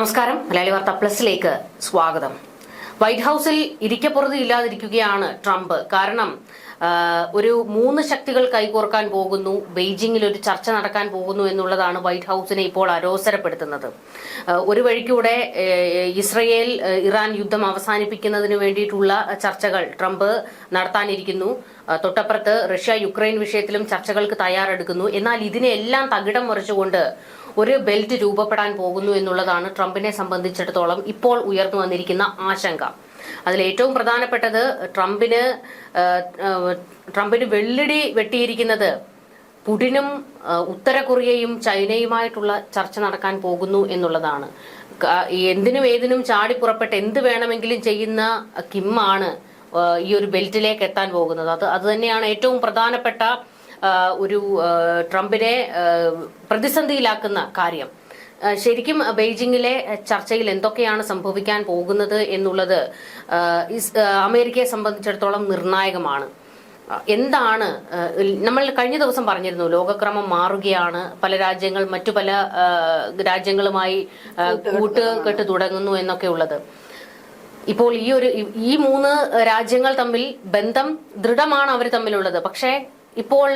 നമസ്കാരം. മലയാളി വാർത്ത പ്ലസിലേക്ക് സ്വാഗതം. വൈറ്റ് ഹൌസിൽ ഇരിക്കപ്പുറത്ത് ഇല്ലാതിരിക്കുകയാണ് ട്രംപ്. കാരണം ഒരു 3 ശക്തികൾ കൈകോർക്കാൻ പോകുന്നു, ബെയ്ജിങ്ങിൽ ഒരു ചർച്ച നടക്കാൻ പോകുന്നു എന്നുള്ളതാണ് വൈറ്റ് ഹൌസിനെ ഇപ്പോൾ അരോസരപ്പെടുത്തുന്നത്. ഒരു വഴിക്കൂടെ ഇസ്രയേൽ ഇറാൻ യുദ്ധം അവസാനിപ്പിക്കുന്നതിന് വേണ്ടിയിട്ടുള്ള ചർച്ചകൾ ട്രംപ് നടത്താനിരിക്കുന്നു. തൊട്ടപ്പുറത്ത് റഷ്യ യുക്രൈൻ വിഷയത്തിലും ചർച്ചകൾക്ക് തയ്യാറെടുക്കുന്നു. എന്നാൽ ഇതിനെല്ലാം തകിടം മറിച്ചുകൊണ്ട് ഒരു ബെൽറ്റ് രൂപപ്പെടാൻ പോകുന്നു എന്നുള്ളതാണ് ട്രംപിനെ സംബന്ധിച്ചിടത്തോളം ഇപ്പോൾ ഉയർന്നു വന്നിരിക്കുന്ന ആശങ്ക. അതിൽ ഏറ്റവും പ്രധാനപ്പെട്ടത് ട്രംപിന് വെള്ളിടി വെട്ടിയിരിക്കുന്നത് പുടിനും ഉത്തര കൊറിയയും ചൈനയുമായിട്ടുള്ള ചർച്ച നടക്കാൻ പോകുന്നു എന്നുള്ളതാണ്. എന്തിനും ഏതിനും ചാടി പുറപ്പെട്ട് എന്ത് വേണമെങ്കിലും ചെയ്യുന്ന കിമ്മാണ് ഈ ഒരു ബെൽറ്റിലേക്ക് എത്താൻ പോകുന്നത്. അത് തന്നെയാണ് ഏറ്റവും പ്രധാനപ്പെട്ട ഒരു ട്രംപിനെ പ്രതിസന്ധിയിലാക്കുന്ന കാര്യം. ശരിക്കും ബെയ്ജിങ്ങിലെ ചർച്ചയിൽ എന്തൊക്കെയാണ് സംഭവിക്കാൻ പോകുന്നത് എന്നുള്ളത് അമേരിക്കയെ സംബന്ധിച്ചിടത്തോളം നിർണായകമാണ്. എന്താണ് നമ്മൾ കഴിഞ്ഞ ദിവസം പറഞ്ഞിരുന്നു, ലോകക്രമം മാറുകയാണ്, പല രാജ്യങ്ങൾ മറ്റു പല രാജ്യങ്ങളുമായി കൂട്ടുകെട്ട് തുടങ്ങുന്നു എന്നൊക്കെ ഉള്ളത്. ഇപ്പോൾ ഈ 3 രാജ്യങ്ങൾ തമ്മിൽ ബന്ധം ദൃഢമാണ് അവർ തമ്മിലുള്ളത്. പക്ഷേ ഇപ്പോൾ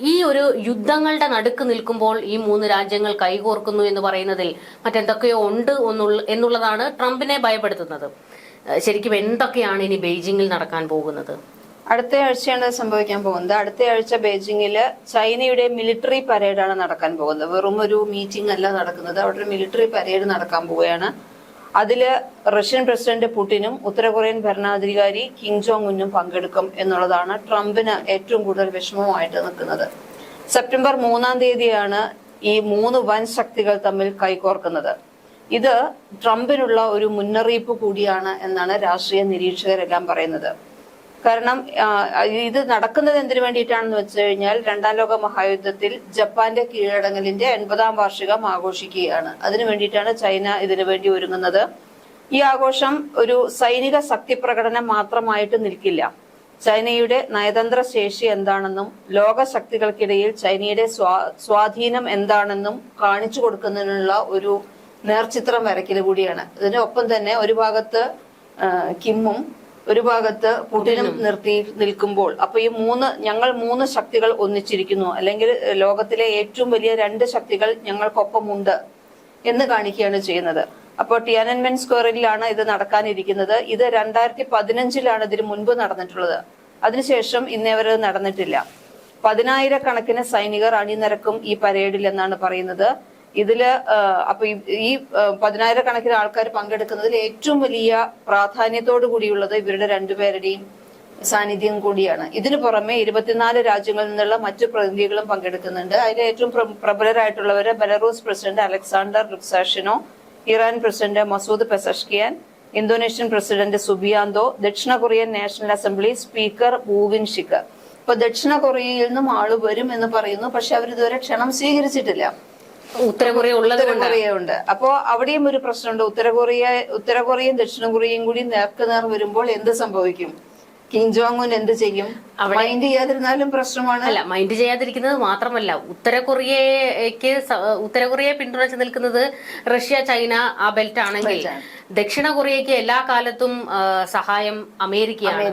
ഈ ഒരു യുദ്ധങ്ങളുടെ നടുക്ക് നിൽക്കുമ്പോൾ ഈ 3 രാജ്യങ്ങൾ കൈകോർക്കുന്നു എന്ന് പറയുന്നതിൽ മറ്റെന്തൊക്കെയോ ഉണ്ട് എന്നുള്ളതാണ് ട്രംപിനെ ഭയപ്പെടുത്തുന്നത്. ശരിക്കും എന്തൊക്കെയാണ് ഇനി ബെയ്ജിങ്ങിൽ നടക്കാൻ പോകുന്നത്? അടുത്ത ആഴ്ചയാണ് സംഭവിക്കാൻ പോകുന്നത്. അടുത്ത ആഴ്ച ബെയ്ജിങ്ങില് ചൈനയുടെ മിലിറ്ററി പരേഡാണ് നടക്കാൻ പോകുന്നത്. വെറും ഒരു മീറ്റിംഗ് അല്ല നടക്കുന്നത്, അവിടെ ഒരു മിലിറ്ററി പരേഡ് നടക്കാൻ പോവുകയാണ്. അതില് റഷ്യൻ പ്രസിഡന്റ് പുടിനും ഉത്തര കൊറിയൻ ഭരണാധികാരി കിം ജോങ് ഉന്നും പങ്കെടുക്കും എന്നുള്ളതാണ് ട്രംപിന് ഏറ്റവും കൂടുതൽ വിഷമമായിട്ട് നിൽക്കുന്നത്. സെപ്റ്റംബർ 3-ാം തീയതിയാണ് ഈ 3 വൻ ശക്തികൾ തമ്മിൽ കൈകോർക്കുന്നത്. ഇത് ട്രംപിനുള്ള ഒരു മുന്നറിയിപ്പ് കൂടിയാണ് എന്നാണ് രാഷ്ട്രീയ നിരീക്ഷകരെല്ലാം പറയുന്നത്. കാരണം ഇത് നടക്കുന്നത് എന്തിനു വേണ്ടിയിട്ടാണെന്ന് വെച്ച് കഴിഞ്ഞാൽ 2ാം ലോക മഹായുദ്ധത്തിൽ ജപ്പാന്റെ കീഴടങ്ങലിന്റെ 80-ാം വാർഷികം ആഘോഷിക്കുകയാണ്. അതിനു വേണ്ടിയിട്ടാണ് ചൈന ഇതിനു വേണ്ടി ഒരുങ്ങുന്നത്. ഈ ആഘോഷം ഒരു സൈനിക ശക്തി പ്രകടനം മാത്രമായിട്ട് നിൽക്കില്ല. ചൈനയുടെ നയതന്ത്ര ശേഷി എന്താണെന്നും ലോക ശക്തികൾക്കിടയിൽ ചൈനയുടെ സ്വാധീനം എന്താണെന്നും കാണിച്ചു കൊടുക്കുന്നതിനുള്ള ഒരു നേർചിത്രം വരയ്ക്കൽ കൂടിയാണ്. ഇതിനൊപ്പം തന്നെ ഒരു ഭാഗത്ത് കിമ്മും ഒരു ഭാഗത്ത് പുടിനും നിർത്തി നിൽക്കുമ്പോൾ അപ്പൊ ഈ ഞങ്ങൾ 3 ശക്തികൾ ഒന്നിച്ചിരിക്കുന്നു, അല്ലെങ്കിൽ ലോകത്തിലെ ഏറ്റവും വലിയ 2 ശക്തികൾ ഞങ്ങൾക്കൊപ്പമുണ്ട് എന്ന് കാണിക്കുകയാണ് ചെയ്യുന്നത്. അപ്പോൾ ടിയാനൻമെൻ സ്ക്വയറിലാണ് ഇത് നടക്കാനിരിക്കുന്നത്. ഇത് 2015-ലാണ് ഇതിന് മുൻപ് നടന്നിട്ടുള്ളത്. അതിനുശേഷം ഇന്നേവരെ നടന്നിട്ടില്ല. 10,000-കണക്കിന് സൈനികർ അണിനിരക്കും ഈ പരേഡിൽ എന്നാണ് പറയുന്നത്. ഇതില് അപ്പൊ ഈ 10,000-കണക്കിന് ആൾക്കാർ പങ്കെടുക്കുന്നതിൽ ഏറ്റവും വലിയ പ്രാധാന്യത്തോടു കൂടിയുള്ളത് ഇവരുടെ 2 പേരുടെയും സാന്നിധ്യം കൂടിയാണ്. ഇതിനു പുറമെ 24 രാജ്യങ്ങളിൽ നിന്നുള്ള മറ്റു പ്രതിനിധികളും പങ്കെടുക്കുന്നുണ്ട്. അതിൽ ഏറ്റവും പ്രബലരായിട്ടുള്ളവര് Belarus president Alexander Lukashenko, Iran president Masoud Pezeshkian, Indonesian president Subianto, ദക്ഷിണ Korean national assembly speaker Woo Won Shik. ഇപ്പൊ ദക്ഷിണ കൊറിയയിൽ നിന്നും ആള് വരും എന്ന് പറയുന്നു, പക്ഷെ അവരിതുവരെ ക്ഷണം സ്വീകരിച്ചിട്ടില്ല. ഉത്തര കൊറിയ ഉണ്ട്. അപ്പോ അവിടെയും ഒരു പ്രശ്നമുണ്ട്. ഉത്തര കൊറിയയും ദക്ഷിണ കൊറിയയും കൂടി നേർക്കുനേർ വരുമ്പോൾ എന്ത് സംഭവിക്കും? കിം ജോങ് ഉൻ എന്ത് ചെയ്യും? മൈൻഡ് ചെയ്യാതിരുന്നാലും പ്രശ്നമാണ്. അല്ല, മൈൻഡ് ചെയ്യാതിരിക്കുന്നത് മാത്രമല്ല, ഉത്തര കൊറിയയെ പിന്തുണച്ച് നിൽക്കുന്നത് റഷ്യ, ചൈന ആ ബെൽറ്റ് ആണെങ്കിൽ ദക്ഷിണ കൊറിയയ്ക്ക് എല്ലാ കാലത്തും സഹായം അമേരിക്കയാണ്.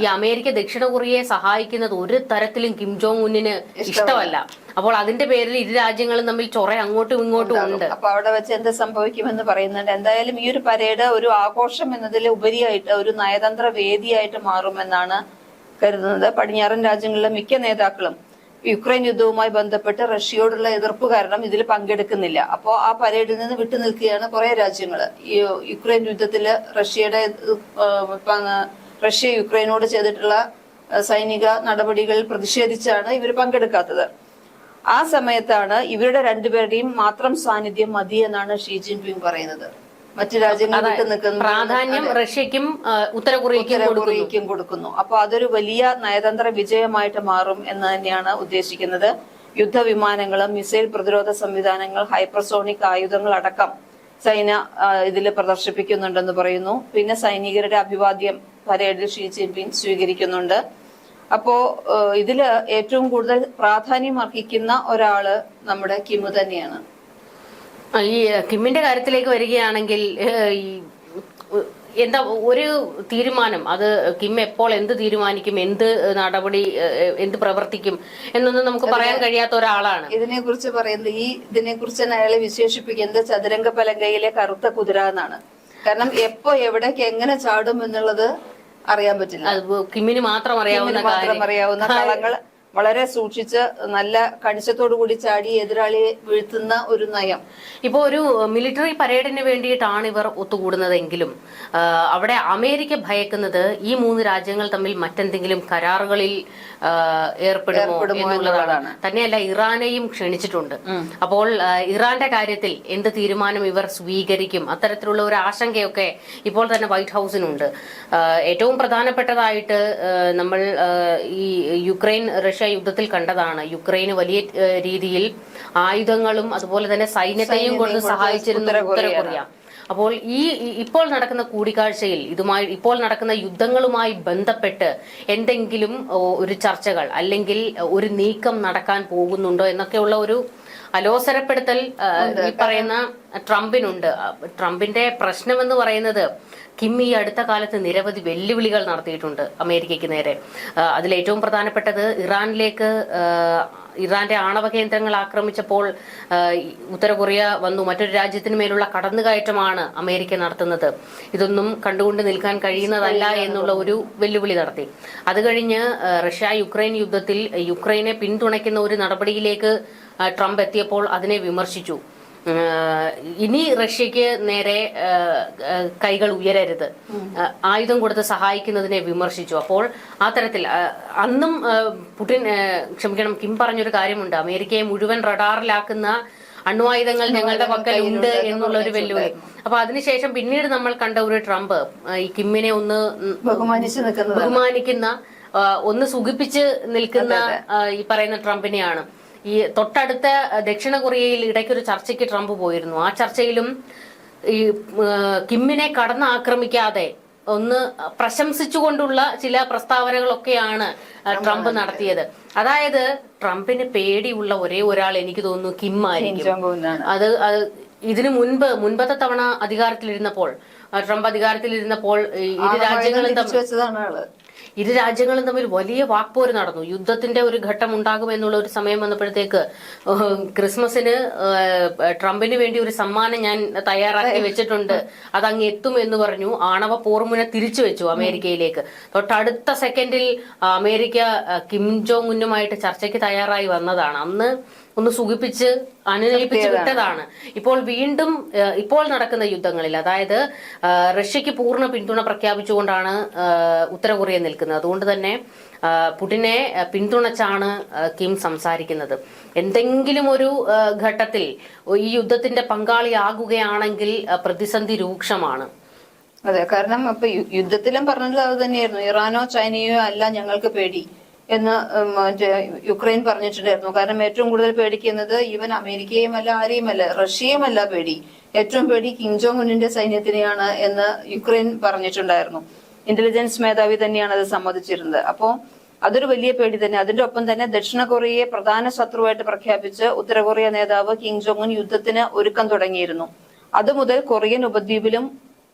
ഈ അമേരിക്ക ദക്ഷിണ കൊറിയയെ സഹായിക്കുന്നത് ഒരു തരത്തിലും കിം ജോങ് ഉന്നിന് ഇഷ്ടമല്ല. അപ്പോൾ അതിന്റെ പേരിൽ 2 രാജ്യങ്ങളും തമ്മിൽ ചൊറ അങ്ങോട്ടും ഇങ്ങോട്ടും ഉണ്ട്. അപ്പൊ അവിടെ വെച്ച് എന്ത് സംഭവിക്കുമെന്ന് പറയുന്നുണ്ട്. എന്തായാലും ഈ ഒരു പരേഡ് ഒരു ആഘോഷം എന്നതിൽ ഉപരിയായിട്ട് ഒരു നയതന്ത്ര വേദിയായിട്ട് മാറുമെന്നാണ് കരുതുന്നത്. പടിഞ്ഞാറൻ രാജ്യങ്ങളിലെ മിക്ക നേതാക്കളും യുക്രൈൻ യുദ്ധവുമായി ബന്ധപ്പെട്ട് റഷ്യയോടുള്ള എതിർപ്പ് കാരണം ഇതിൽ പങ്കെടുക്കുന്നില്ല. അപ്പോൾ ആ പരേഡിൽ നിന്ന് വിട്ടുനിൽക്കുകയാണ് കുറെ രാജ്യങ്ങൾ. ഈ യുക്രൈൻ യുദ്ധത്തില് റഷ്യ യുക്രൈനോട് ചെയ്തിട്ടുള്ള സൈനിക നടപടികളിൽ പ്രതിഷേധിച്ചാണ് ഇവർ പങ്കെടുക്കാത്തത്. ആ സമയത്താണ് ഇവരുടെ 2 പേരുടെയും മാത്രം സാന്നിധ്യം മതി എന്നാണ് ഷീ ജിൻപിങ് പറയുന്നത്. മറ്റു രാജ്യങ്ങൾ വിട്ടു നിൽക്കുന്ന പ്രാധാന്യം റഷ്യക്കും ഉത്തര കൊറിയയ്ക്കും കൊടുക്കുന്നു. അപ്പൊ അതൊരു വലിയ നയതന്ത്ര വിജയമായിട്ട് മാറും എന്ന് തന്നെയാണ് ഉദ്ദേശിക്കുന്നത്. യുദ്ധവിമാനങ്ങളും മിസൈൽ പ്രതിരോധ സംവിധാനങ്ങൾ, ഹൈപ്പർസോണിക് ആയുധങ്ങൾ അടക്കം ചൈന ഇതിൽ പ്രദർശിപ്പിക്കുന്നുണ്ടെന്ന് പറയുന്നു. പിന്നെ സൈനികരുടെ അഭിവാദ്യം പരേഡിൽ ഷീ ജിൻപിങ് സ്വീകരിക്കുന്നുണ്ട്. അപ്പോ ഇതില് ഏറ്റവും കൂടുതൽ പ്രാധാന്യം അർഹിക്കുന്ന ഒരാള് നമ്മുടെ കിം തന്നെയാണ്. ഈ കിമ്മിന്റെ കാര്യത്തിലേക്ക് വരികയാണെങ്കിൽ ഈ എന്താ ഒരു തീരുമാനം, അത് കിം എപ്പോൾ എന്ത് തീരുമാനിക്കും, എന്ത് നടപടി, എന്ത് പ്രവർത്തിക്കും എന്നൊന്നും നമുക്ക് പറയാൻ കഴിയാത്ത ഒരാളാണ്. ഇതിനെക്കുറിച്ച് പറയുന്നത് ഇതിനെക്കുറിച്ച് തന്നെ അയാളെ വിശേഷിപ്പിക്കുന്നത് ചതുരംഗ പലകയിലെ കറുത്ത കുതിര എന്നാണ്. കാരണം എപ്പോ എവിടേക്ക് എങ്ങനെ ചാടും എന്നുള്ളത് അറിയാൻ പറ്റില്ല. അത് കിമ്മിന് മാത്രം അറിയാവുന്ന കളങ്ങൾ വളരെ സൂക്ഷിച്ച് നല്ല കണിശത്തോടു കൂടി ചാടി എതിരാളിയെ വീഴ്ത്തുന്ന ഒരു നയം. ഇപ്പോ ഒരു മിലിറ്ററി പരേഡിന് വേണ്ടിയിട്ടാണ് ഇവർ ഒത്തുകൂടുന്നതെങ്കിലും അവിടെ അമേരിക്ക ഭയക്കുന്നത് ഈ മൂന്ന് രാജ്യങ്ങൾ തമ്മിൽ മറ്റെന്തെങ്കിലും കരാറുകളിൽ ഏർപ്പെടുമോ എന്നുള്ളതാണ്. തന്നെയല്ല, ഇറാനെയും ക്ഷണിച്ചിട്ടുണ്ട്. അപ്പോൾ ഇറാന്റെ കാര്യത്തിൽ എന്ത് തീരുമാനം ഇവർ സ്വീകരിക്കും, അത്തരത്തിലുള്ള ഒരു ആശങ്കയൊക്കെ ഇപ്പോൾ തന്നെ വൈറ്റ് ഹൌസിനുണ്ട്. ഏറ്റവും പ്രധാനപ്പെട്ടതായിട്ട് നമ്മൾ ഈ യുക്രൈൻ റഷ്യ യുദ്ധത്തിൽ കണ്ടതാണ്. യുക്രൈന് വലിയ രീതിയിൽ ആയുധങ്ങളും അതുപോലെ തന്നെ സൈന്യത്തെയും കൊണ്ട് സഹായിച്ചിരുന്നു ഉത്തര കൊറിയ. അപ്പോൾ ഇപ്പോൾ നടക്കുന്ന കൂടിക്കാഴ്ചയിൽ ഇപ്പോൾ നടക്കുന്ന യുദ്ധങ്ങളുമായി ബന്ധപ്പെട്ട് എന്തെങ്കിലും ഒരു ചർച്ചകൾ അല്ലെങ്കിൽ ഒരു നീക്കം നടക്കാൻ പോകുന്നുണ്ടോ എന്നൊക്കെയുള്ള ഒരു അലോസരപ്പെടുത്തൽ ഈ പറയുന്ന ട്രംപിനുണ്ട്. ട്രംപിന്റെ പ്രശ്നമെന്ന് പറയുന്നത് കിം ഈ അടുത്ത കാലത്ത് നിരവധി വെല്ലുവിളികൾ നടത്തിയിട്ടുണ്ട് അമേരിക്കയ്ക്ക് നേരെ. അതിലേറ്റവും പ്രധാനപ്പെട്ടത് ഇറാന്റെ ആണവ കേന്ദ്രങ്ങൾ ആക്രമിച്ചപ്പോൾ ഉത്തര കൊറിയ വന്നു. മറ്റൊരു രാജ്യത്തിന് മേലുള്ള കടന്നുകയറ്റമാണ് അമേരിക്ക നടത്തുന്നത്, ഇതൊന്നും കണ്ടുകൊണ്ട് നിൽക്കാൻ കഴിയുന്നതല്ല എന്നുള്ള ഒരു വെല്ലുവിളി നടത്തി. അത് കഴിഞ്ഞ് റഷ്യ യുക്രൈൻ യുദ്ധത്തിൽ യുക്രൈനെ പിന്തുണയ്ക്കുന്ന ഒരു നടപടിയിലേക്ക് ട്രംപ് എത്തിയപ്പോൾ അതിനെ വിമർശിച്ചു. ഇനി റഷ്യക്ക് നേരെ കൈകൾ ഉയരരുത്, ആയുധം കൊടുത്ത് സഹായിക്കുന്നതിനെ വിമർശിച്ചു. അപ്പോൾ ആ തരത്തിൽ അന്നും കിം പറഞ്ഞൊരു കാര്യമുണ്ട്, അമേരിക്കയെ മുഴുവൻ റഡാറിലാക്കുന്ന അണ്വായുധങ്ങൾ ഞങ്ങളുടെ പക്കൽ ഉണ്ട് എന്നുള്ള ഒരു വെല്ലുവിളി. അപ്പൊ അതിനുശേഷം പിന്നീട് നമ്മൾ കണ്ട ഒരു ട്രംപ് ഈ കിമ്മിനെ ഒന്ന് ബഹുമാനിക്കുന്ന, ഒന്ന് സുഖിപ്പിച്ച് നിൽക്കുന്ന ഈ പറയുന്ന ട്രംപിനെയാണ്. ഈ തൊട്ടടുത്ത ദക്ഷിണ കൊറിയയിൽ ഇടയ്ക്കൊരു ചർച്ചയ്ക്ക് ട്രംപ് പോയിരുന്നു. ആ ചർച്ചയിലും ഈ കിമ്മിനെ കടന്നാക്രമിക്കാതെ ഒന്ന് പ്രശംസിച്ചുകൊണ്ടുള്ള ചില പ്രസ്താവനകളൊക്കെയാണ് ട്രംപ് നടത്തിയത്. അതായത് ട്രംപിന് പേടിയുള്ള ഒരേ ഒരാൾ എനിക്ക് തോന്നുന്നു കിം ആയിരിക്കും. അത് മുൻപത്തെ തവണ അധികാരത്തിലിരുന്നപ്പോൾ ട്രംപ് അധികാരത്തിലിരുന്നപ്പോൾ ഇരു രാജ്യങ്ങളും തമ്മിൽ വലിയ വാക്പോര് നടന്നു. യുദ്ധത്തിന്റെ ഒരു ഘട്ടം ഉണ്ടാകുമെന്നുള്ള ഒരു സമയം വന്നപ്പോഴത്തേക്ക് ക്രിസ്മസിന് ട്രംപിന് വേണ്ടി ഒരു സമ്മാനം ഞാൻ തയ്യാറാക്കി വെച്ചിട്ടുണ്ട്, അതങ്ങ് എത്തും എന്ന് പറഞ്ഞു. ആണവ പോർമുന തിരിച്ചു വെച്ചു അമേരിക്കയിലേക്ക്. തൊട്ടടുത്ത സെക്കൻഡിൽ അമേരിക്ക കിം ജോങ് ഉന്നുമായിട്ട് ചർച്ചയ്ക്ക് തയ്യാറായി വന്നതാണ്. അന്ന് ഒന്ന് സുഖിപ്പിച്ച് അനുനയിപ്പിച്ച് വിട്ടതാണ്. ഇപ്പോൾ വീണ്ടും ഇപ്പോൾ നടക്കുന്ന യുദ്ധങ്ങളിൽ, അതായത് റഷ്യക്ക് പൂർണ്ണ പിന്തുണ പ്രഖ്യാപിച്ചുകൊണ്ടാണ് ഉത്തര കൊറിയ നിൽക്കുന്നത്. അതുകൊണ്ട് തന്നെ പുടിനെ പിന്തുണച്ചാണ് കിം സംസാരിക്കുന്നത്. എന്തെങ്കിലും ഒരു ഘട്ടത്തിൽ ഈ യുദ്ധത്തിന്റെ പങ്കാളിയാകുകയാണെങ്കിൽ പ്രതിസന്ധി രൂക്ഷമാണ്. അതെ, കാരണം ഇപ്പൊ യുദ്ധത്തിലും പറഞ്ഞത് അത് തന്നെയായിരുന്നു, ഇറാനോ ചൈനയോ അല്ല ഞങ്ങൾക്ക് പേടി എന്ന് യുക്രൈൻ പറഞ്ഞിട്ടുണ്ടായിരുന്നു. കാരണം ഏറ്റവും കൂടുതൽ പേടിക്കുന്നത് ഈവൻ അമേരിക്കയും അല്ല, ആരെയുമല്ല, റഷ്യയുമല്ല പേടി, ഏറ്റവും പേടി കിം ജോങ് ഉന്നിന്റെ സൈന്യത്തിനെയാണ് എന്ന് യുക്രൈൻ പറഞ്ഞിട്ടുണ്ടായിരുന്നു. ഇന്റലിജൻസ് മേധാവി തന്നെയാണ് അത് സമ്മതിച്ചിരുന്നത്. അപ്പോ അതൊരു വലിയ പേടി തന്നെ. അതിന്റെ ഒപ്പം തന്നെ ദക്ഷിണ കൊറിയയെ പ്രധാന ശത്രുവായിട്ട് പ്രഖ്യാപിച്ച് ഉത്തര കൊറിയ നേതാവ് കിം ജോങ് ഉൻ യുദ്ധത്തിന് ഒരുക്കം തുടങ്ങിയിരുന്നു. അതുമുതൽ കൊറിയൻ ഉപദ്വീപിലും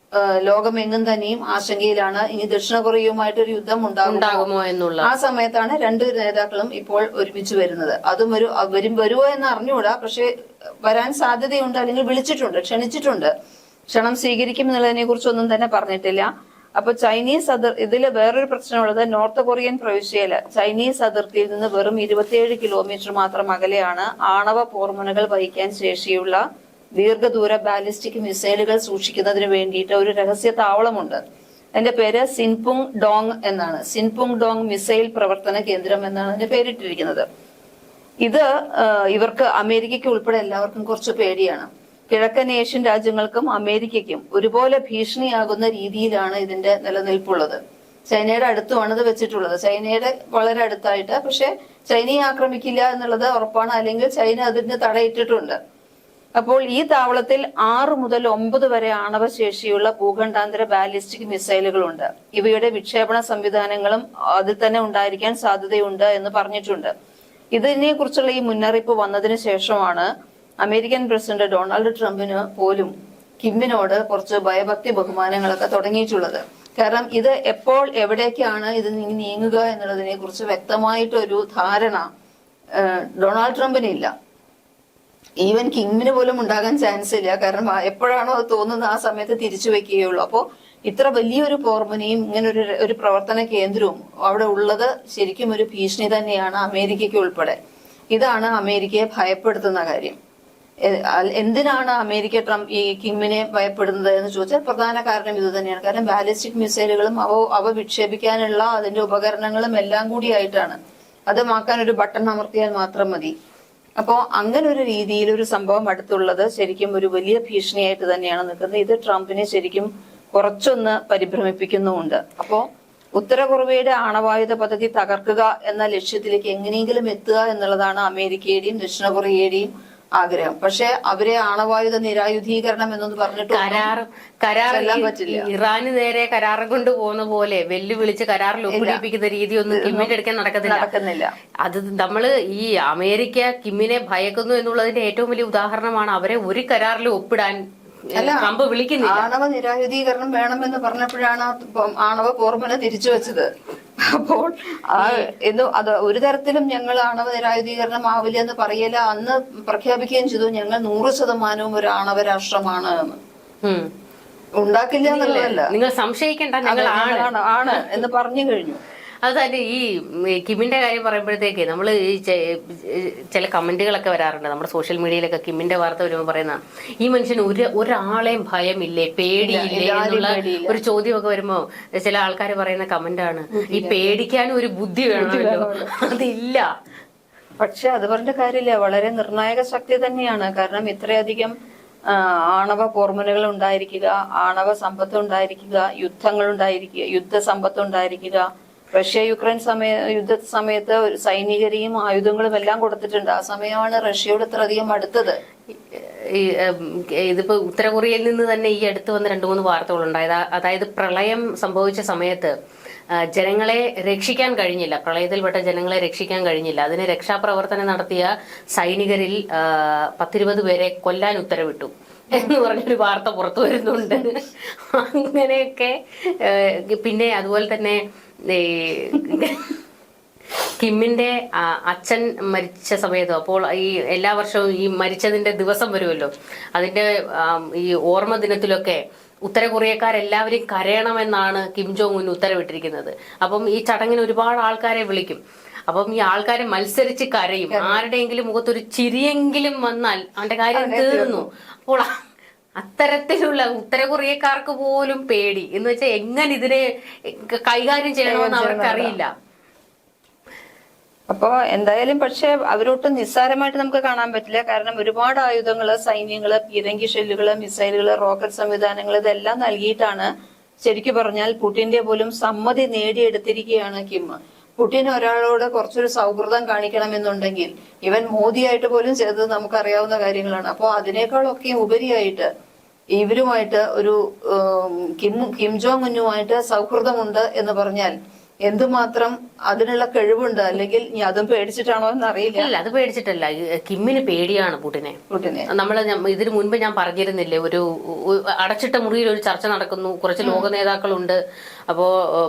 ലോകമെങ്ങും തന്നെയും ആശങ്കയിലാണ് ഇനി ദക്ഷിണ കൊറിയയുമായിട്ടൊരു യുദ്ധം ഉണ്ടാകുമോ എന്നുള്ള. ആ സമയത്താണ് രണ്ട് നേതാക്കളും ഇപ്പോൾ ഒരുമിച്ച് വരുന്നത്. അതും വരുമോ എന്ന് അറിഞ്ഞുകൂടാ, പക്ഷെ വരാൻ സാധ്യതയുണ്ട്, അല്ലെങ്കിൽ വിളിച്ചിട്ടുണ്ട്, ക്ഷണിച്ചിട്ടുണ്ട്. ക്ഷണം സ്വീകരിക്കും എന്നുള്ളതിനെ കുറിച്ചൊന്നും തന്നെ പറഞ്ഞിട്ടില്ല. അപ്പൊ ചൈനീസ് ഇതില് വേറൊരു പ്രശ്നമുള്ളത്, നോർത്ത് കൊറിയൻ പ്രവിശ്യയില് ചൈനീസ് അതിർത്തിയിൽ നിന്ന് വെറും 27 കിലോമീറ്റർ മാത്രം അകലെയാണ് ആണവ പോർമുനകൾ വഹിക്കാൻ ശേഷിയുള്ള ദീർഘദൂര ബാലിസ്റ്റിക് മിസൈലുകൾ സൂക്ഷിക്കുന്നതിന് വേണ്ടിയിട്ട് ഒരു രഹസ്യ താവളമുണ്ട്. അതിന്റെ പേര് സിൻപുങ് ഡോങ് എന്നാണ്. സിൻപുങ് ഡോങ് മിസൈൽ പ്രവർത്തന കേന്ദ്രം എന്നാണ് അതിന്റെ പേരിട്ടിരിക്കുന്നത്. ഇത് ഇവർക്ക് അമേരിക്കയ്ക്ക് ഉൾപ്പെടെ എല്ലാവർക്കും കുറച്ച് പേടിയാണ്. കിഴക്കൻ ഏഷ്യൻ രാജ്യങ്ങൾക്കും അമേരിക്കയ്ക്കും ഒരുപോലെ ഭീഷണിയാകുന്ന രീതിയിലാണ് ഇതിന്റെ നിലനിൽപ്പുള്ളത്. ചൈനയുടെ അടുത്തുമാണ് ഇത് വെച്ചിട്ടുള്ളത്, ചൈനയുടെ വളരെ അടുത്തായിട്ട്. പക്ഷെ ചൈനയെ ആക്രമിക്കില്ല എന്നുള്ളത് ഉറപ്പാണ്, അല്ലെങ്കിൽ ചൈന അതിന് തടയിട്ടിട്ടുണ്ട്. അപ്പോൾ ഈ താവളത്തിൽ 6 മുതൽ 9 വരെ ആണവശേഷിയുള്ള ഭൂഖണ്ഡാന്തര ബാലിസ്റ്റിക് മിസൈലുകളുണ്ട്. ഇവയുടെ വിക്ഷേപണ സംവിധാനങ്ങളും അതിൽ തന്നെ ഉണ്ടായിരിക്കാൻ സാധ്യതയുണ്ട് എന്ന് പറഞ്ഞിട്ടുണ്ട്. ഇതിനെ കുറിച്ചുള്ള ഈ മുന്നറിയിപ്പ് വന്നതിന് ശേഷമാണ് അമേരിക്കൻ പ്രസിഡന്റ് ഡൊണാൾഡ് ട്രംപിന് പോലും കിമ്മിനോട് കുറച്ച് ഭയഭക്തി ബഹുമാനങ്ങളൊക്കെ തുടങ്ങിയിട്ടുള്ളത്. കാരണം ഇത് എപ്പോൾ എവിടേക്കാണ് ഇത് നീങ്ങുക എന്നുള്ളതിനെ കുറിച്ച് വ്യക്തമായിട്ടൊരു ധാരണ ഡൊണാൾഡ് ട്രംപിനില്ല. ഈവൻ കിമ്മിന് പോലും ഉണ്ടാകാൻ ചാൻസ് ഇല്ല. കാരണം എപ്പോഴാണോ അത് തോന്നുന്നത് ആ സമയത്ത് തിരിച്ചു വെക്കുകയുള്ളൂ. അപ്പോ ഇത്ര വലിയൊരു പോർമുനയും ഇങ്ങനെ ഒരു പ്രവർത്തന കേന്ദ്രവും അവിടെ ഉള്ളത് ശരിക്കും ഒരു ഭീഷണി തന്നെയാണ് അമേരിക്കയ്ക്ക് ഉൾപ്പെടെ. ഇതാണ് അമേരിക്കയെ ഭയപ്പെടുത്തുന്ന കാര്യം. എന്തിനാണ് അമേരിക്ക ഈ കിമ്മിനെ ഭയപ്പെടുന്നത് എന്ന് ചോദിച്ചാൽ പ്രധാന കാരണം ഇത് തന്നെയാണ്. കാരണം ബാലിസ്റ്റിക് മിസൈലുകളും അവ വിക്ഷേപിക്കാനുള്ള അതിന്റെ ഉപകരണങ്ങളും എല്ലാം കൂടി ആയിട്ടാണ്. അത് മാക്കാൻ ഒരു ബട്ടൺ അമർത്തിയാൽ മാത്രം മതി. അപ്പോ അങ്ങനെ ഒരു രീതിയിൽ ഒരു സംഭവം അടുത്തുള്ളത് ശരിക്കും ഒരു വലിയ ഭീഷണിയായിട്ട് തന്നെയാണ് നിൽക്കുന്നത്. ഇത് ട്രംപിനെ ശരിക്കും കുറച്ചൊന്ന് പരിഭ്രമിപ്പിക്കുന്നുമുണ്ട്. അപ്പോ ഉത്തര കൊറിയയുടെ ആണവായുധ പദ്ധതി തകർക്കുക എന്ന ലക്ഷ്യത്തിലേക്ക് എങ്ങനെയെങ്കിലും എത്തുക എന്നുള്ളതാണ് അമേരിക്കയുടെയും ദക്ഷിണ കൊറിയയുടെയും ആഗ്രഹം. പക്ഷെ അവരെ ആണവായുധ നിരായുധീകരണം എന്നൊന്ന് പറഞ്ഞിട്ട് കരാർ പറ്റില്ല. ഇറാന് നേരെ കരാറ് കൊണ്ട് പോകുന്ന പോലെ വെല്ലുവിളിച്ച് കരാറിൽ ഒപ്പിടിപ്പിക്കുന്ന രീതി ഒന്നും കിമ്മിന്റെ എടുക്കാൻ നടക്കുന്നില്ല. അത് നമ്മള് ഈ അമേരിക്ക കിമ്മിനെ ഭയക്കുന്നു എന്നുള്ളതിന്റെ ഏറ്റവും വലിയ ഉദാഹരണമാണ് അവരെ ഒരു കരാറിൽ ഒപ്പിടാൻ ട്രംപ് വിളിക്കുന്നില്ല. ആണവ നിരായുധീകരണം വേണമെന്ന് പറഞ്ഞപ്പോഴാണ് ആണവ പോർമുന തിരിച്ചു വെച്ചത്. അപ്പോൾ അത് ഒരു തരത്തിലും ഞങ്ങൾ ആണവ നിരായുധീകരണം ആവില്ല എന്ന് പറയല. അന്ന് പ്രഖ്യാപിക്കുകയും ചെയ്തു ഞങ്ങൾ 100% ഒരു ആണവ രാഷ്ട്രമാണ് എന്ന്. ഉണ്ടാക്കില്ല എന്നുള്ളതല്ല, നിങ്ങൾ സംശയിക്കേണ്ട, ആണ് എന്ന് പറഞ്ഞു കഴിഞ്ഞു. അത് തന്നെ. ഈ കിമ്മിന്റെ കാര്യം പറയുമ്പോഴത്തേക്ക് നമ്മൾ ഈ ചില കമന്റുകളൊക്കെ വരാറുണ്ട് നമ്മുടെ സോഷ്യൽ മീഡിയയിലൊക്കെ. കിമ്മിന്റെ വാർത്ത വരുമ്പോൾ പറയുന്ന ഈ മനുഷ്യന് ഒരാളെയും ഭയമില്ലേ, പേടിയില്ലേ എന്നുള്ള ഒരു ചോദ്യമൊക്കെ വരുമ്പോ ചില ആൾക്കാർ പറയുന്ന കമന്റാണ് ഈ പേടിക്കാനും ഒരു ബുദ്ധി വേണമല്ലോ, അതില്ല. പക്ഷെ അത് പറഞ്ഞ കാര്യമില്ല, വളരെ നിർണായക ശക്തി തന്നെയാണ്. കാരണം ഇത്രയധികം ആണവ പോർമുലകൾ ഉണ്ടായിരിക്കുക, ആണവ സമ്പത്ത് ഉണ്ടായിരിക്കുക, യുദ്ധങ്ങൾ ഉണ്ടായിരിക്കുക, യുദ്ധസമ്പത്ത് ഉണ്ടായിരിക്കുക. റഷ്യ യുക്രൈൻ യുദ്ധ സമയത്ത് സൈനികരെയും ആയുധങ്ങളും എല്ലാം കൊടുത്തിട്ടുണ്ട്. ആ സമയമാണ് റഷ്യയോട് ഇത്രയധികം അടുത്തത്. ഇതിപ്പോ ഉത്തര കൊറിയയിൽ നിന്ന് തന്നെ ഈ അടുത്ത് വന്ന 2-3 വാർത്തകളുണ്ടായത്. അതായത് പ്രളയം സംഭവിച്ച സമയത്ത് ജനങ്ങളെ രക്ഷിക്കാൻ കഴിഞ്ഞില്ല, പ്രളയത്തിൽപ്പെട്ട ജനങ്ങളെ രക്ഷിക്കാൻ കഴിഞ്ഞില്ല. അതിന് രക്ഷാപ്രവർത്തനം നടത്തിയ സൈനികരിൽ 10-20 പേരെ കൊല്ലാൻ ഉത്തരവിട്ടു എന്ന് പറഞ്ഞൊരു വാർത്ത പുറത്തു വരുന്നുണ്ട്. അങ്ങനെയൊക്കെ. പിന്നെ അതുപോലെ തന്നെ കിമ്മിന്റെ അച്ഛൻ മരിച്ച സമയത്ത്, അപ്പോൾ ഈ എല്ലാ വർഷവും ഈ മരിച്ചതിന്റെ ദിവസം വരുമല്ലോ, അതിന്റെ ഈ ഓർമ്മ ദിനത്തിലൊക്കെ ഉത്തര കൊറിയക്കാരെല്ലാവരും കരയണമെന്നാണ് കിം ജോങ് ഉൻ ഉത്തരവിട്ടിരിക്കുന്നത്. അപ്പം ഈ ചടങ്ങിന് ഒരുപാട് ആൾക്കാരെ വിളിക്കും. അപ്പം ഈ ആൾക്കാരെ മത്സരിച്ച് കരയും. ആരുടെയെങ്കിലും മുഖത്തൊരു ചിരിയെങ്കിലും വന്നാൽ അവന്റെ കാര്യം തീർന്നു. അപ്പോൾ അത്തരത്തിലുള്ള ഉത്തര കൊറിയക്കാർക്ക് പോലും പേടി എന്ന് വെച്ചാൽ എങ്ങനെ ഇതിനെ കൈകാര്യം ചെയ്യണമെന്ന് അവർക്കറിയില്ല. അപ്പോ എന്തായാലും പക്ഷെ അവരൊട്ടും നിസ്സാരമായിട്ട് നമുക്ക് കാണാൻ പറ്റില്ല. കാരണം ഒരുപാട് ആയുധങ്ങള്, സൈന്യങ്ങള്, പീരങ്കി ഷെല്ലുകള്, മിസൈലുകള്, റോക്കറ്റ് സംവിധാനങ്ങൾ ഇതെല്ലാം നൽകിയിട്ടാണ് ശരിക്കു പറഞ്ഞാൽ പുടിന്റെ പോലും സമ്മതി നേടിയെടുത്തിരിക്കുകയാണ് കിം. പുടിൻ ഒരാളോട് കുറച്ചൊരു സൗഹൃദം കാണിക്കണമെന്നുണ്ടെങ്കിൽ ഇവൻ മോദിയായിട്ട് പോലും ചെയ്തത് നമുക്കറിയാവുന്ന കാര്യങ്ങളാണ്. അപ്പോൾ അതിനേക്കാളൊക്കെ ഉപരിയായിട്ട് ഇവരുമായിട്ട് ഒരു കിം ജോങ് ഉന്നുമായിട്ട് സൗഹൃദമുണ്ട് എന്ന് പറഞ്ഞാൽ എന്തുമാത്രം അതിനുള്ള കഴിവുണ്ട്. അല്ലെങ്കിൽ അതും പേടിച്ചിട്ടാണോ എന്ന് അറിയില്ല. അല്ല, അത് പേടിച്ചിട്ടല്ല. കിമ്മിന് പേടിയാണ് പുടിനെ. നമ്മള് ഇതിനു മുൻപ് ഞാൻ പറഞ്ഞിരുന്നില്ലേ, ഒരു അടച്ചിട്ട മുറിയിൽ ഒരു ചർച്ച നടക്കുന്നു, കുറച്ച് ലോക നേതാക്കളുണ്ട്. അപ്പോ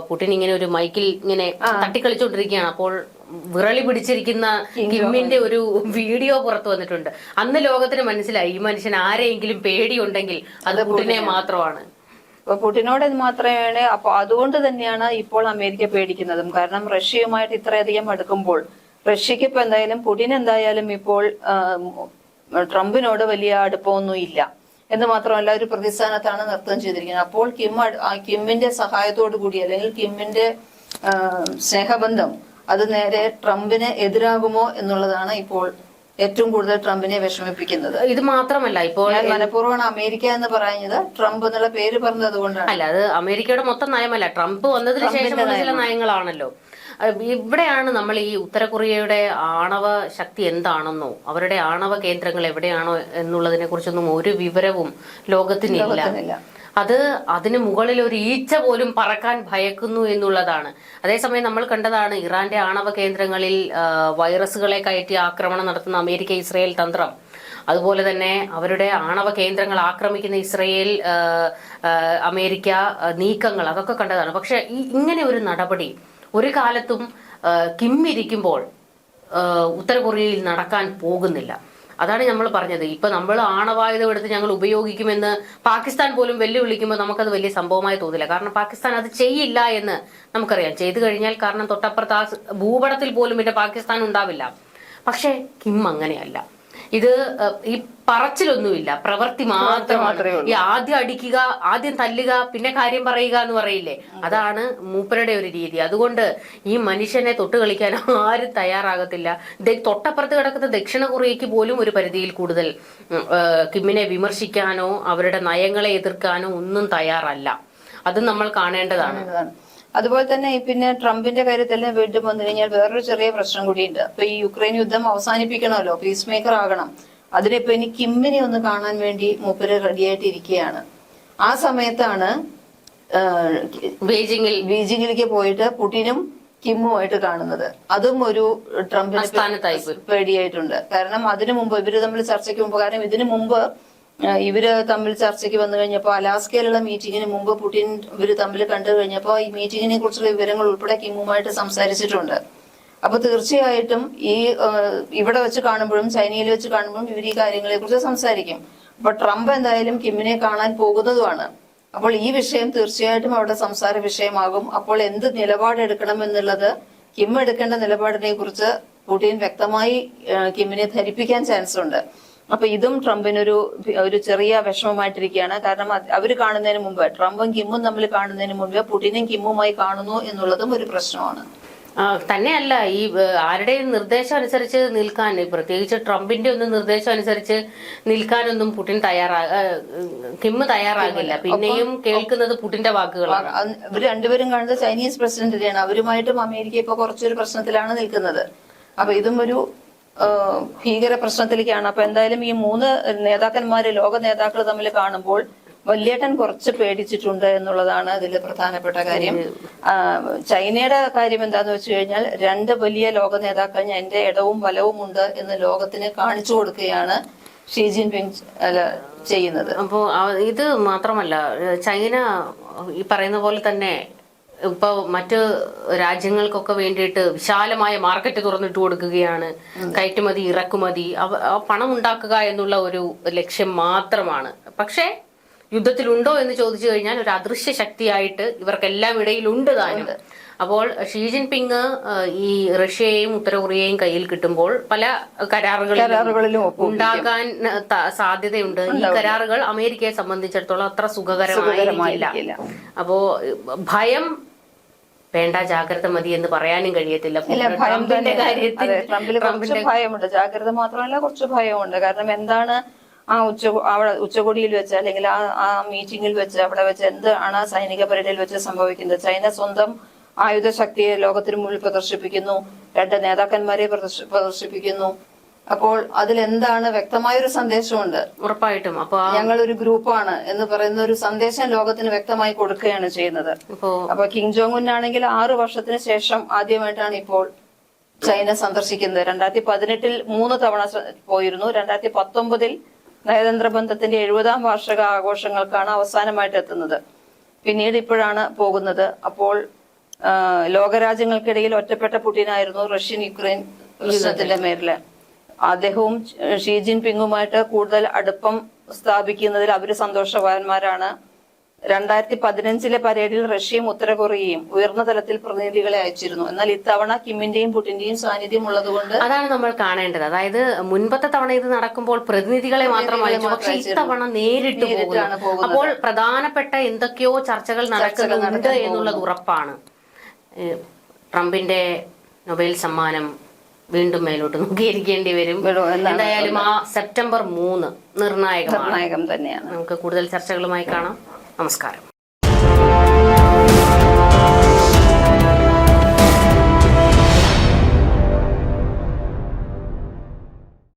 പുടിൻ ഇങ്ങനെ ഒരു മൈക്കിൽ ഇങ്ങനെ തട്ടിക്കളിച്ചോണ്ടിരിക്കുകയാണ്. അപ്പോൾ വിറളി പിടിച്ചിരിക്കുന്ന കിമ്മിന്റെ ഒരു വീഡിയോ പുറത്തു വന്നിട്ടുണ്ട്. അന്ന് ലോകത്തിന് മനസ്സിലായി ഈ മനുഷ്യൻ ആരെയെങ്കിലും പേടിയുണ്ടെങ്കിൽ അത് പുടിനെ മാത്രമാണ്. അപ്പൊ പുടിനോട് മാത്രമേ. അപ്പൊ അതുകൊണ്ട് തന്നെയാണ് ഇപ്പോൾ അമേരിക്ക പേടിക്കുന്നതും. കാരണം റഷ്യയുമായിട്ട് ഇത്രയധികം അടുക്കുമ്പോൾ റഷ്യക്ക് ഇപ്പൊ എന്തായാലും പുടിൻ എന്തായാലും ഇപ്പോൾ ട്രംപിനോട് വലിയ അടുപ്പമൊന്നും ഇല്ല എന്ന് മാത്രമല്ല ഒരു പ്രതിസ്ഥാനത്താണ് നൃത്തം ചെയ്തിരിക്കുന്നത്. അപ്പോൾ കിമ്മിന്റെ സഹായത്തോടു കൂടി അല്ലെങ്കിൽ കിമ്മിന്റെ സ്നേഹബന്ധം അത് നേരെ ട്രംപിന് എതിരാകുമോ എന്നുള്ളതാണ് ഇപ്പോൾ ഏറ്റവും കൂടുതൽ ട്രംപിനെ വിഷമിപ്പിക്കുന്നത്. ഇത് മാത്രമല്ല, ഇപ്പോൾ മനഃപൂർവ്വമാണ് അമേരിക്ക എന്ന് പറയുന്നത്, ട്രംപ് എന്നുള്ള പേര് പറഞ്ഞത് കൊണ്ടാണ്. അല്ല, അത് അമേരിക്കയുടെ മൊത്തം നയമല്ല, ട്രംപ് വന്നതിന് ശേഷമുള്ള ചില നയങ്ങളാണല്ലോ. ഇവിടെയാണ് നമ്മൾ ഈ ഉത്തര കൊറിയയുടെ ആണവ ശക്തി എന്താണെന്നോ അവരുടെ ആണവ കേന്ദ്രങ്ങൾ എവിടെയാണോ എന്നുള്ളതിനെ കുറിച്ചൊന്നും ഒരു വിവരവും ലോകത്തിനില്ല. അതിന് മുകളിൽ ഒരു ഈച്ച പോലും പറക്കാൻ ഭയക്കുന്നു എന്നുള്ളതാണ്. അതേസമയം നമ്മൾ കണ്ടതാണ് ഇറാന്റെ ആണവ കേന്ദ്രങ്ങളിൽ വൈറസുകളെ കയറ്റി ആക്രമണം നടത്തുന്ന അമേരിക്ക ഇസ്രയേൽ തന്ത്രം. അതുപോലെ തന്നെ അവരുടെ ആണവ കേന്ദ്രങ്ങൾ ആക്രമിക്കുന്ന ഇസ്രയേൽ, അമേരിക്ക നീക്കങ്ങൾ അതൊക്കെ കണ്ടതാണ്. പക്ഷെ ഇങ്ങനെ ഒരു നടപടി ഒരു കാലത്തും കിം ഇരിക്കുമ്പോൾ ഉത്തര കൊറിയയിൽ നടക്കാൻ പോകുന്നില്ല. അതാണ് നമ്മൾ പറഞ്ഞത്. ഇപ്പൊ നമ്മൾ ആണവായുധം എടുത്ത് ഞങ്ങൾ ഉപയോഗിക്കുമെന്ന് പാകിസ്ഥാൻ പോലും വെല്ലുവിളിക്കുമ്പോൾ നമുക്കത് വലിയ സംഭവമായി തോന്നില്ല. കാരണം പാകിസ്ഥാൻ അത് ചെയ്യില്ല എന്ന് നമുക്കറിയാം. ചെയ്തു കഴിഞ്ഞാൽ കാരണം തൊട്ടപ്പുറത്ത് ആ ഭൂപടത്തിൽ പോലും പിന്നെ പാകിസ്ഥാൻ ഉണ്ടാവില്ല. പക്ഷെ കിം അങ്ങനെയല്ല. ഇത് ഈ പറച്ചിലൊന്നുമില്ല, പ്രവൃത്തി മാത്രമാണ്. ഈ ആദ്യം അടിക്കുക, ആദ്യം തല്ലുക, പിന്നെ കാര്യം പറയുക എന്ന് പറയില്ലേ, അതാണ് മൂപ്പരുടെ ഒരു രീതി. അതുകൊണ്ട് ഈ മനുഷ്യനെ തൊട്ട് കളിക്കാൻ ആരും തയ്യാറാകത്തില്ല. തൊട്ടപ്പുറത്ത് കിടക്കുന്ന ദക്ഷിണ കൊറിയയ്ക്ക് പോലും ഒരു പരിധിയിൽ കൂടുതൽ കിമ്മിനെ വിമർശിക്കാനോ അവരുടെ നയങ്ങളെ എതിർക്കാനോ ഒന്നും തയ്യാറല്ല. അത് നമ്മൾ കാണേണ്ടതാണ്. അതുപോലെ തന്നെ പിന്നെ ട്രംപിന്റെ കാര്യത്തിൽ വീണ്ടും വന്നു കഴിഞ്ഞാൽ വേറൊരു ചെറിയ പ്രശ്നം കൂടിയുണ്ട്. അപ്പൊ ഈ യുക്രൈൻ യുദ്ധം അവസാനിപ്പിക്കണമല്ലോ, പീസ് മേക്കർ ആകണം. അതിനിപ്പോ ഇനി കിമ്മിനെ ഒന്ന് കാണാൻ വേണ്ടി മൂപ്പര് റെഡിയായിട്ടിരിക്കുകയാണ്. ആ സമയത്താണ് ബീജിംഗിലേക്ക് പോയിട്ട് പുടിനും കിമ്മുമായിട്ട് കാണുന്നത്. അതും ഒരു ട്രംപിന് പേടിയായിട്ടുണ്ട്. കാരണം അതിനു മുമ്പ് ഇവര് തമ്മിൽ ചർച്ചയ്ക്ക് മുമ്പ്, കാരണം ഇതിനു മുമ്പ് ഇവര് തമ്മിൽ ചർച്ചയ്ക്ക് വന്നു കഴിഞ്ഞപ്പോ അലാസ്കയിലുള്ള മീറ്റിങ്ങിന് മുമ്പ് പുടിൻ ഇവര് തമ്മിൽ കണ്ടു കഴിഞ്ഞപ്പോ ഈ മീറ്റിങ്ങിനെ കുറിച്ചുള്ള വിവരങ്ങൾ ഉൾപ്പെടെ കിമ്മുമായിട്ട് സംസാരിച്ചിട്ടുണ്ട്. അപ്പൊ തീർച്ചയായിട്ടും ഈ ഇവിടെ വെച്ച് കാണുമ്പോഴും ചൈനയിൽ വെച്ച് കാണുമ്പോഴും ഇവർ ഈ കാര്യങ്ങളെ കുറിച്ച് സംസാരിക്കും. അപ്പൊ ട്രംപ് എന്തായാലും കിമ്മിനെ കാണാൻ പോകുന്നതുമാണ്. അപ്പോൾ ഈ വിഷയം തീർച്ചയായിട്ടും അവിടെ സംസാര വിഷയമാകും. അപ്പോൾ എന്ത് നിലപാടെടുക്കണം എന്നുള്ളത്, കിം എടുക്കേണ്ട നിലപാടിനെ കുറിച്ച് പുടിൻ വ്യക്തമായി കിമ്മിനെ ധരിപ്പിക്കാൻ ചാൻസ് ഉണ്ട്. അപ്പൊ ഇതും ട്രംപിനൊരു ചെറിയ വിഷമമായിട്ടിരിക്കുകയാണ്. കാരണം അവര് കാണുന്നതിന് മുമ്പ്, ട്രംപും കിമ്മും തമ്മിൽ കാണുന്നതിന് മുമ്പ് പുടിനും കിമ്മുമായി കാണുന്നു എന്നുള്ളതും ഒരു പ്രശ്നമാണ്. തന്നെയല്ല, ഈ ആരുടെയും നിർദ്ദേശം അനുസരിച്ച് നിൽക്കാൻ, പ്രത്യേകിച്ച് ട്രംപിന്റെ ഒന്നും നിർദ്ദേശം അനുസരിച്ച് നിൽക്കാനൊന്നും പുടിൻ കിം തയ്യാറാകില്ല. പിന്നെയും കേൾക്കുന്നത് പുടിന്റെ വാക്കുകളാണ്. ഇവർ രണ്ടുപേരും കാണുന്നത് ചൈനീസ് പ്രസിഡന്റിനെയാണ്. അവരുമായിട്ടും അമേരിക്ക ഇപ്പൊ കുറച്ചൊരു പ്രശ്നത്തിലാണ് നിൽക്കുന്നത്. അപ്പൊ ഇതും ഒരു ഭീകര പ്രശ്നത്തിലേക്കാണ്. അപ്പൊ എന്തായാലും ഈ മൂന്ന് നേതാക്കന്മാര്, ലോക നേതാക്കൾ തമ്മിൽ കാണുമ്പോൾ വല്യേട്ടൻ കുറച്ച് പേടിച്ചിട്ടുണ്ട് എന്നുള്ളതാണ് ഇതിൽ പ്രധാനപ്പെട്ട കാര്യം. ചൈനയുടെ കാര്യം എന്താന്ന് വെച്ച് കഴിഞ്ഞാൽ, രണ്ട് വലിയ ലോക നേതാക്കൾ എന്റെ ഇടവും വലവും ഉണ്ട് എന്ന് ലോകത്തിന് കാണിച്ചു കൊടുക്കുകയാണ് ഷീ ജിൻപിങ് ചെയ്യുന്നത്. അപ്പോ ഇത് മാത്രമല്ല, ചൈന ഈ പറയുന്ന പോലെ തന്നെ ഇപ്പൊ മറ്റ് രാജ്യങ്ങൾക്കൊക്കെ വേണ്ടിയിട്ട് വിശാലമായ മാർക്കറ്റ് തുറന്നിട്ട് കൊടുക്കുകയാണ്. കയറ്റുമതി, ഇറക്കുമതി, പണം ഉണ്ടാക്കുക എന്നുള്ള ഒരു ലക്ഷ്യം മാത്രമാണ്. പക്ഷേ യുദ്ധത്തിലുണ്ടോ എന്ന് ചോദിച്ചു കഴിഞ്ഞാൽ ഒരു അദൃശ്യ ശക്തിയായിട്ട് ഇവർക്കെല്ലാം ഇടയിലുണ്ട് താനും. അപ്പോൾ ഷീ ജിൻപിങ് ഈ റഷ്യയെയും ഉത്തര കൊറിയയും കയ്യിൽ കിട്ടുമ്പോൾ പല കരാറുകളിലും ഉണ്ടാകാൻ സാധ്യതയുണ്ട്. ഈ കരാറുകൾ അമേരിക്കയെ സംബന്ധിച്ചിടത്തോളം അത്ര സുഖകരമായിരിക്കില്ല. അപ്പോ ഭയം വേണ്ട, ജാഗ്രത മതി എന്ന് പറയാനും കഴിയത്തില്ല. ട്രംപിന്റെ കാര്യത്തിൽ കുറച്ച് ഭയമുണ്ട്, ജാഗ്രത മാത്രമല്ല കുറച്ച് ഭയമുണ്ട്. കാരണം എന്താണ് അവിടെ ഉച്ചകോടിയിൽ വെച്ച്, അല്ലെങ്കിൽ ആ മീറ്റിംഗിൽ വെച്ച്, അവിടെ വെച്ച് എന്താണ് സൈനിക പരേഡിൽ വെച്ച് സംഭവിക്കുന്നത്? ചൈന സ്വന്തം ആയുധ ശക്തിയെ ലോകത്തിന് മുന്നിൽ പ്രദർശിപ്പിക്കുന്നു, രണ്ട് നേതാക്കന്മാരെ പ്രദർശിപ്പിക്കുന്നു. അപ്പോൾ അതിലെന്താണ് വ്യക്തമായൊരു സന്ദേശമുണ്ട്. ഉറപ്പായിട്ടും അപ്പൊ ഞങ്ങളൊരു ഗ്രൂപ്പാണ് എന്ന് പറയുന്ന ഒരു സന്ദേശം ലോകത്തിന് വ്യക്തമായി കൊടുക്കുകയാണ് ചെയ്യുന്നത്. അപ്പൊ കിം ജോങ് ഉൻ ആണെങ്കിൽ 6 വർഷത്തിന് ശേഷം ആദ്യമായിട്ടാണ് ഇപ്പോൾ ചൈന സന്ദർശിക്കുന്നത്. 2018 3 തവണ പോയിരുന്നു. 2019 നയതന്ത്ര ബന്ധത്തിന്റെ 70ാം വാർഷിക ആഘോഷങ്ങൾക്കാണ് അവസാനമായിട്ട് എത്തുന്നത്. പിന്നീട് ഇപ്പോഴാണ് പോകുന്നത്. അപ്പോൾ ലോകരാജ്യങ്ങൾക്കിടയിൽ ഒറ്റപ്പെട്ട പുടിനായിരുന്നു റഷ്യൻ യുക്രൈൻ പ്രശ്നത്തിന്റെ മേലില്. അദ്ദേഹവും ഷീ ജിൻപിങ്ങുമായിട്ട് കൂടുതൽ അടുപ്പം സ്ഥാപിക്കുന്നതിൽ അവര് സന്തോഷവാന്മാരാണ്. 2015 പരേഡിൽ റഷ്യയും ഉത്തര കൊറിയയും ഉയർന്ന തലത്തിൽ പ്രതിനിധികളെ അയച്ചിരുന്നു. എന്നാൽ ഇത്തവണ കിമ്മിന്റെയും പുടിന്റെയും സാന്നിധ്യം ഉള്ളതുകൊണ്ട് അതാണ് നമ്മൾ കാണേണ്ടത്. അതായത് മുൻപത്തെ തവണ ഇത് നടക്കുമ്പോൾ പ്രതിനിധികളെ മാത്രം അയച്ചു, പക്ഷെ ഇത്തവണ നേരിട്ട് പോകുന്നു. അപ്പോൾ പ്രധാനപ്പെട്ട എന്തൊക്കെയോ ചർച്ചകൾ നടക്കുന്നുണ്ട് എന്നുള്ളത് ഉറപ്പാണ്. ട്രംപിന്റെ നൊബേൽ സമ്മാനം വീണ്ടും മേലോട്ട് നോക്കിയിരിക്കേണ്ടി വരും. എന്തായാലും ആ സെപ്റ്റംബർ 3 നിർണായകം തന്നെയാണ്. നമുക്ക് കൂടുതൽ ചർച്ചകളുമായി കാണാം. നമസ്കാരം.